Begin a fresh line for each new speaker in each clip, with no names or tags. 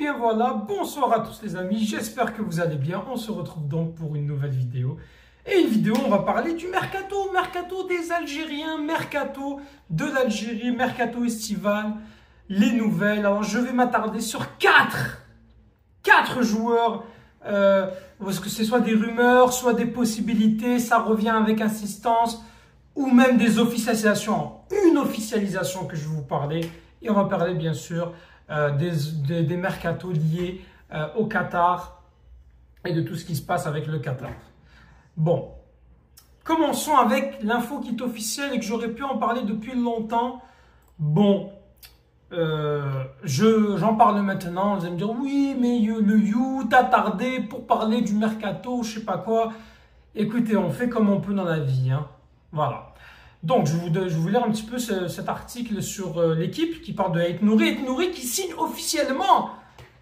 bien voilà, bonsoir à tous les amis, j'espère que vous allez bien. On se retrouve donc pour une nouvelle vidéo. Et une vidéo, on va parler du mercato des Algériens, mercato de l'Algérie, mercato estival, les nouvelles. Alors je vais m'attarder sur quatre joueurs, parce que c'est soit des rumeurs, soit des possibilités, ça revient avec insistance, ou même des officialisations. Une officialisation que je vais vous parler, et on va parler bien sûr des mercatos liés au Qatar et de tout ce qui se passe avec le Qatar. Bon, commençons avec l'info qui est officielle et que j'aurais pu en parler depuis longtemps. Bon, j'en parle maintenant. Vous allez me dire, oui, mais le You t'a tardé pour parler du mercato, je sais pas quoi. Écoutez, on fait comme on peut dans la vie, hein. Voilà. Donc, je vais vous lire un petit peu cet article sur l'équipe qui parle de Aït-Nouri. Aït-Nouri qui signe officiellement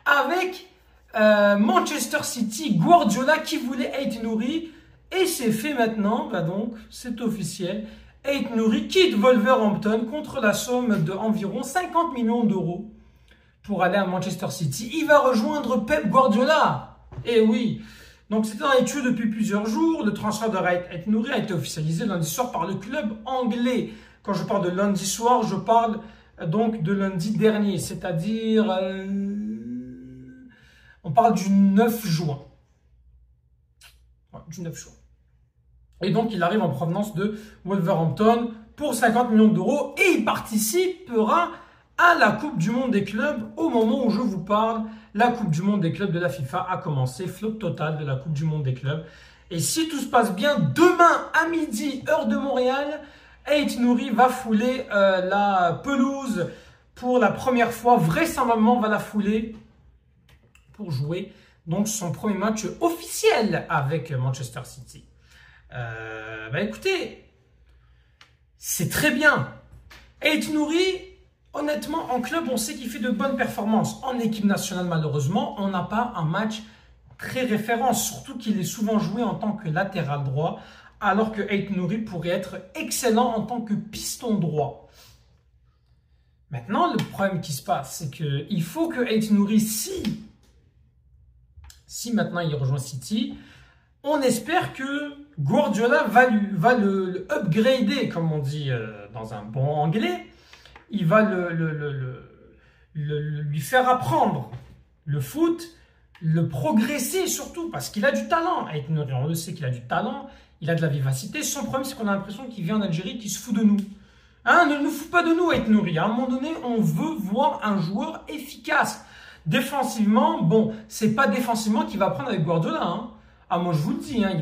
avec Manchester City. Guardiola qui voulait Aït-Nouri. Et c'est fait maintenant, bah donc, c'est officiel. Aït-Nouri quitte Wolverhampton contre la somme d'environ 50 millions d'euros pour aller à Manchester City. Il va rejoindre Pep Guardiola. Et oui. Donc, c'était dans les tuyaux depuis plusieurs jours. Le transfert de Aït-Nouri a été officialisé lundi soir par le club anglais. Quand je parle de lundi soir, je parle donc de lundi dernier, c'est-à-dire, on parle du 9 juin. Ouais, du 9 juin. Et donc, il arrive en provenance de Wolverhampton pour 50 millions d'euros et il participera à la Coupe du Monde des clubs. Au moment où je vous parle, la Coupe du Monde des clubs de la FIFA a commencé, flop total de la Coupe du Monde des clubs. Et si tout se passe bien, demain à midi, heure de Montréal, Aït-Nouri va fouler la pelouse pour la première fois. Vraisemblablement, va la fouler pour jouer donc son premier match officiel avec Manchester City. Écoutez, c'est très bien. Aït-Nouri, honnêtement, en club, on sait qu'il fait de bonnes performances. En équipe nationale, malheureusement, on n'a pas un match très référent, surtout qu'il est souvent joué en tant que latéral droit, alors que Aït-Nouri pourrait être excellent en tant que piston droit. Maintenant, le problème qui se passe, c'est qu'il faut que Aït-Nouri, si maintenant il rejoint City, on espère que Guardiola va le upgrader, comme on dit dans un bon anglais. Il va lui faire apprendre le foot, le progresser surtout, parce qu'il a du talent. Aït-Nouri, on le sait qu'il a du talent, il a de la vivacité. Son problème, c'est qu'on a l'impression qu'il vient en Algérie, qu'il se fout de nous. Hein, ne nous fout pas de nous, Aït-Nouri. À un moment donné, on veut voir un joueur efficace. Défensivement, bon, c'est pas défensivement qu'il va apprendre avec Guardiola. Hein. Ah, moi, je vous le dis, hein,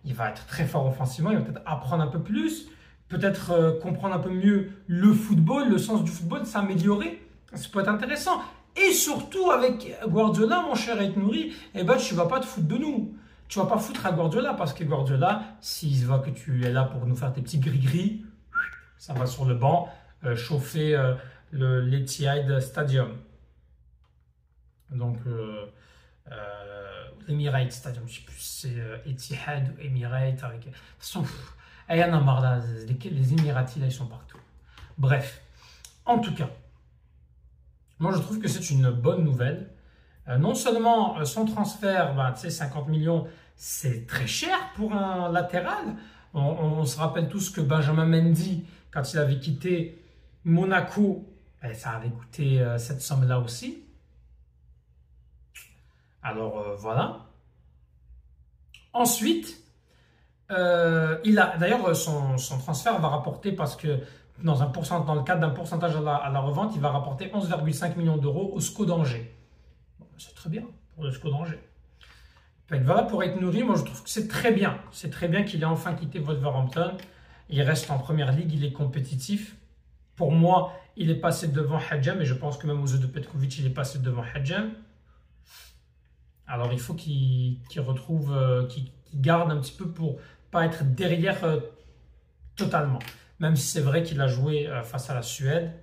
il va être très fort offensivement, il va peut-être apprendre un peu plus, peut-être comprendre un peu mieux le football, le sens du football, s'améliorer. Ça peut être intéressant. Et surtout, avec Guardiola, mon cher Aït-Nouri, eh ben, tu ne vas pas te foutre de nous. Tu ne vas pas foutre à Guardiola, parce que Guardiola, s'il voit que tu es là pour nous faire tes petits gris-gris, ça va sur le banc, chauffer l'Etihad Stadium. Donc, l'Emirates Stadium, je ne sais plus si c'est Etihad ou Emirates. De toute façon, il y en a marre là, les Émiratis là, ils sont partout. Bref, en tout cas, moi je trouve que c'est une bonne nouvelle. Non seulement son transfert, tu sais, 50 millions, c'est très cher pour un latéral. On se rappelle tous que Benjamin Mendy, quand il avait quitté Monaco, ça avait coûté cette somme-là aussi. Alors voilà. Ensuite, d'ailleurs son transfert va rapporter, parce que dans le cadre d'un pourcentage à la revente, il va rapporter 11,5 millions d'euros au SCO d'Angers. Bon, c'est très bien pour le SCO d'Angers. Voilà pour Aït-Nouri, moi je trouve que c'est très bien. C'est très bien qu'il ait enfin quitté Wolverhampton. Il reste en première ligue, il est compétitif. Pour moi, il est passé devant Hadjam, et je pense que même aux yeux de Petkovic, il est passé devant Hadjam. Alors, il faut qu'il retrouve, qu'il garde un petit peu pour pas être derrière totalement. Même si c'est vrai qu'il a joué face à la Suède,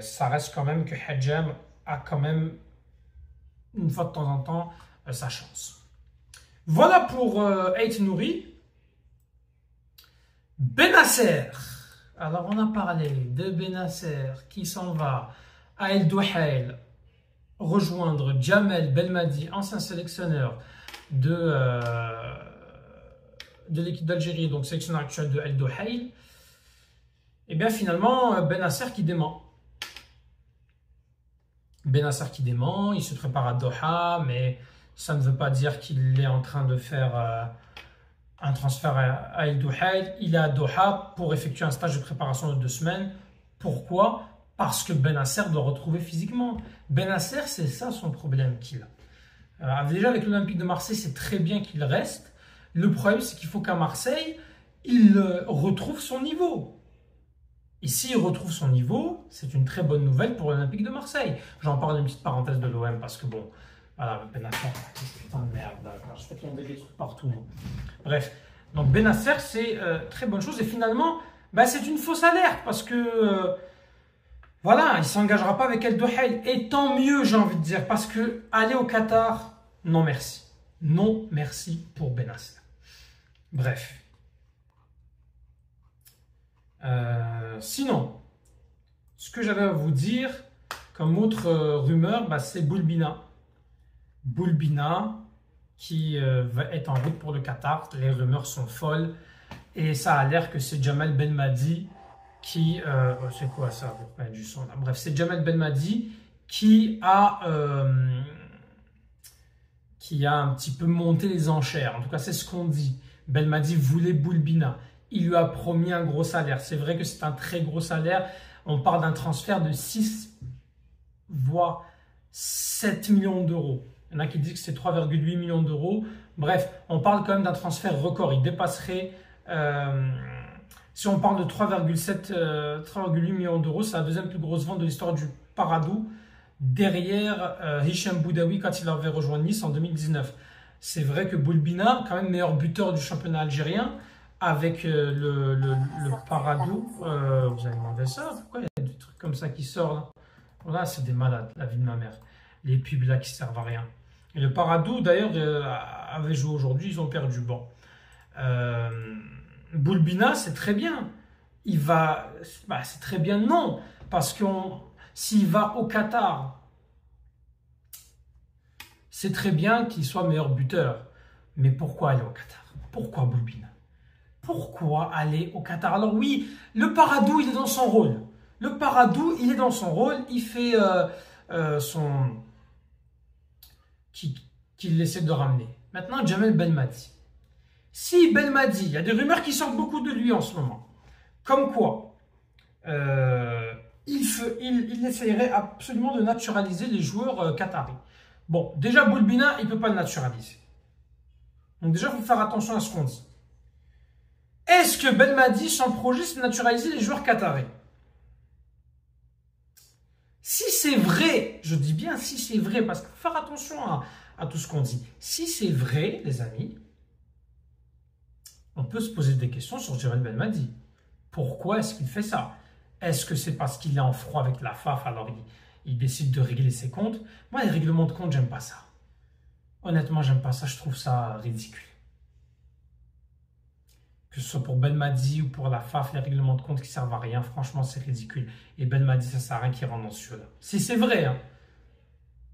ça reste quand même que Hadjam a quand même, une fois de temps en temps, sa chance. Voilà pour Aït-Nouri. Benasser. Alors, on a parlé de Benasser qui s'en va à El Douhail rejoindre Jamel Belmadi, ancien sélectionneur de l'équipe d'Algérie, donc sélectionneur actuel de El Duhail, et bien finalement Benasser qui dément. Benasser qui dément, il se prépare à Doha, mais ça ne veut pas dire qu'il est en train de faire un transfert à El Duhail. Il est à Doha pour effectuer un stage de préparation de 2 semaines. Pourquoi? Parce que Benasser doit retrouver physiquement. Benasser, c'est ça son problème qu'il a. Déjà avec l'Olympique de Marseille, c'est très bien qu'il reste. Le problème, c'est qu'il faut qu'à Marseille, il retrouve son niveau. Et s'il retrouve son niveau, c'est une très bonne nouvelle pour l'Olympique de Marseille. J'en parle d'une petite parenthèse de l'OM parce que bon, voilà, Benasser, putain de merde, je fais tomber des trucs partout. Bref, donc Benasser, c'est très bonne chose. Et finalement, bah, c'est une fausse alerte parce que voilà, il ne s'engagera pas avec El Duhail. Et tant mieux, j'ai envie de dire, parce que aller au Qatar, non merci. Non merci pour Benasser. Bref. Sinon, ce que j'avais à vous dire comme autre rumeur, bah, c'est Boulbina. Boulbina qui va être en route pour le Qatar. Les rumeurs sont folles et ça a l'air que c'est Jamel Belmadi qui... c'est quoi ça? Du son, là. Bref, c'est Jamel Belmadi qui a un petit peu monté les enchères. En tout cas, c'est ce qu'on dit. Belmadi voulait Boulbina. Il lui a promis un gros salaire. C'est vrai que c'est un très gros salaire. On parle d'un transfert de 6 voire 7 millions d'euros. Il y en a qui disent que c'est 3,8 millions d'euros. Bref, on parle quand même d'un transfert record. Il dépasserait, si on parle de 3,8 millions d'euros, c'est la deuxième plus grosse vente de l'histoire du Paradou, derrière Hicham Boudaoui quand il avait rejoint Nice en 2019. C'est vrai que Boulbina, quand même meilleur buteur du championnat algérien, avec le Paradou. Vous avez demandé ça? Pourquoi il y a des trucs comme ça qui sortent là? Voilà, c'est des malades, la vie de ma mère. Les pubs là qui servent à rien. Et le Paradou, d'ailleurs, avait joué aujourd'hui, ils ont perdu. Bon. Boulbina, c'est très bien. Il va... Bah, c'est très bien, non. Parce que s'il va au Qatar, c'est très bien qu'il soit meilleur buteur. Mais pourquoi aller au Qatar? Pourquoi Boulbina? Pourquoi aller au Qatar? Alors oui, le Paradou, il est dans son rôle. Le Paradou, il est dans son rôle. Il fait qu'il essaie de ramener. Maintenant, Jamel Belmadi. Si Belmadi, il y a des rumeurs qui sortent beaucoup de lui en ce moment. Comme quoi, il essayerait absolument de naturaliser les joueurs qataris. Bon, déjà, Boulbina, il ne peut pas le naturaliser. Donc déjà, il faut faire attention à ce qu'on dit. Est-ce que Belmadi, son projet, c'est de naturaliser les joueurs qataris? Si c'est vrai, je dis bien si c'est vrai, parce qu'il faut faire attention à tout ce qu'on dit. Si c'est vrai, les amis, on peut se poser des questions sur Jamel Belmadi. Pourquoi est-ce qu'il fait ça? Est-ce que c'est parce qu'il est en froid avec la FAF, alors il décide de régler ses comptes? Moi, les règlements de compte, j'aime pas ça. Honnêtement, j'aime pas ça, je trouve ça ridicule. Que ce soit pour Belmadi ou pour la FAF, les règlements de compte qui servent à rien, franchement, c'est ridicule. Et Belmadi, ça sert à rien qu'il rentre dans ce jeu-là. Si c'est vrai, hein.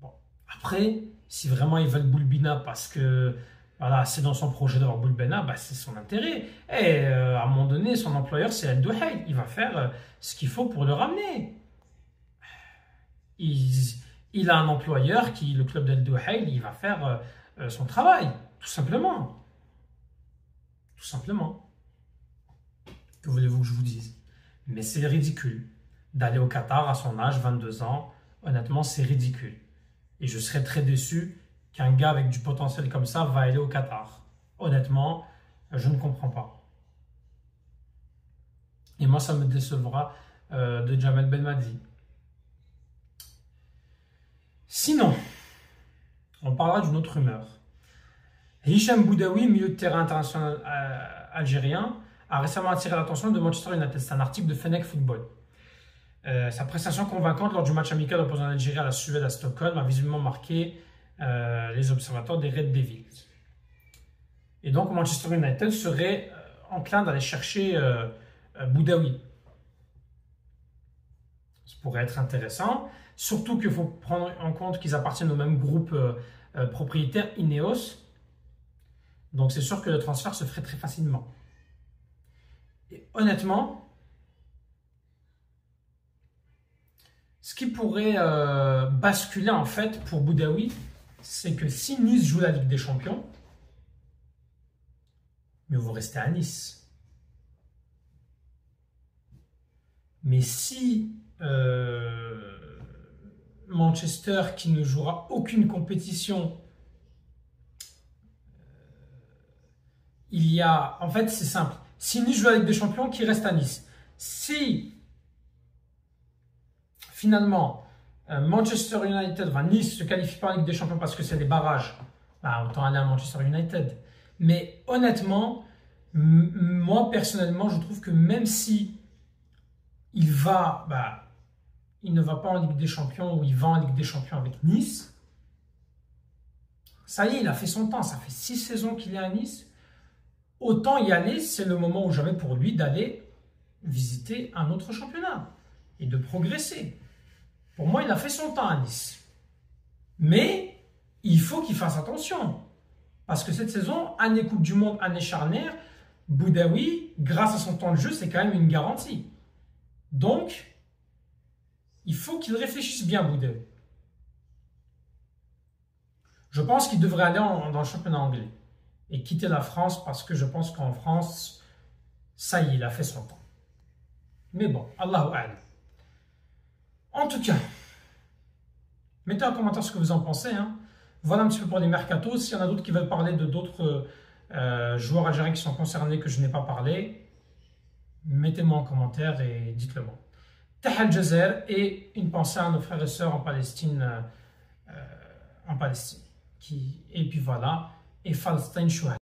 Bon. Après, si vraiment ils veulent Boulbina parce que voilà, c'est dans son projet d'avoir Boulbina, bah, c'est son intérêt. Et à un moment donné, son employeur, c'est El Duhail. Il va faire ce qu'il faut pour le ramener. Il a un employeur le club d'El Duhail, il va faire son travail, tout simplement. Tout simplement. Que voulez-vous que je vous dise? Mais c'est ridicule d'aller au Qatar à son âge, 22 ans. Honnêtement, c'est ridicule. Et je serais très déçu qu'un gars avec du potentiel comme ça va aller au Qatar. Honnêtement, je ne comprends pas. Et moi, ça me décevra de Jamel Belmadi. Sinon, on parlera d'une autre rumeur. Hicham Boudaoui, milieu de terrain international algérien, a récemment attiré l'attention de Manchester United. C'est un article de Fennec Football. Sa prestation convaincante lors du match amical opposant l'Algérie à la Suède à Stockholm a visiblement marqué les observateurs des Red Devils. Et donc Manchester United serait enclin d'aller chercher Boudaoui. Ça pourrait être intéressant. Surtout qu'il faut prendre en compte qu'ils appartiennent au même groupe propriétaire, Ineos. Donc c'est sûr que le transfert se ferait très facilement. Et honnêtement, ce qui pourrait basculer en fait pour Boudaoui, c'est que si Nice joue la Ligue des Champions, mais vous restez à Nice. Mais si Manchester, qui ne jouera aucune compétition, en fait, c'est simple. Si Nice joue la Ligue des Champions, qui reste à Nice. Si finalement Manchester United, Nice se qualifie pas en Ligue des Champions parce que c'est des barrages, autant aller à Manchester United. Mais honnêtement, moi personnellement, je trouve que même si il ne va pas en Ligue des Champions ou il va en Ligue des Champions avec Nice, ça y est, il a fait son temps. Ça fait 6 saisons qu'il est à Nice. Autant y aller, c'est le moment ou jamais pour lui d'aller visiter un autre championnat et de progresser. Pour moi, il a fait son temps à Nice. Mais il faut qu'il fasse attention. Parce que cette saison, année Coupe du Monde, année charnière, Boudaoui, grâce à son temps de jeu, c'est quand même une garantie. Donc, il faut qu'il réfléchisse bien, Boudaoui. Je pense qu'il devrait aller dans le championnat anglais et quitter la France parce que je pense qu'en France, ça y est, il a fait son temps. Mais bon, Allahu A'lam. En tout cas, mettez en commentaire ce que vous en pensez. Voilà un petit peu pour les mercatos. S'il y en a d'autres qui veulent parler de d'autres joueurs algériens qui sont concernés que je n'ai pas parlé, mettez-moi en commentaire et dites-le moi. Tahal Jazer et une pensée à nos frères et sœurs en Palestine. Et puis voilà. Et Palestine Chouha.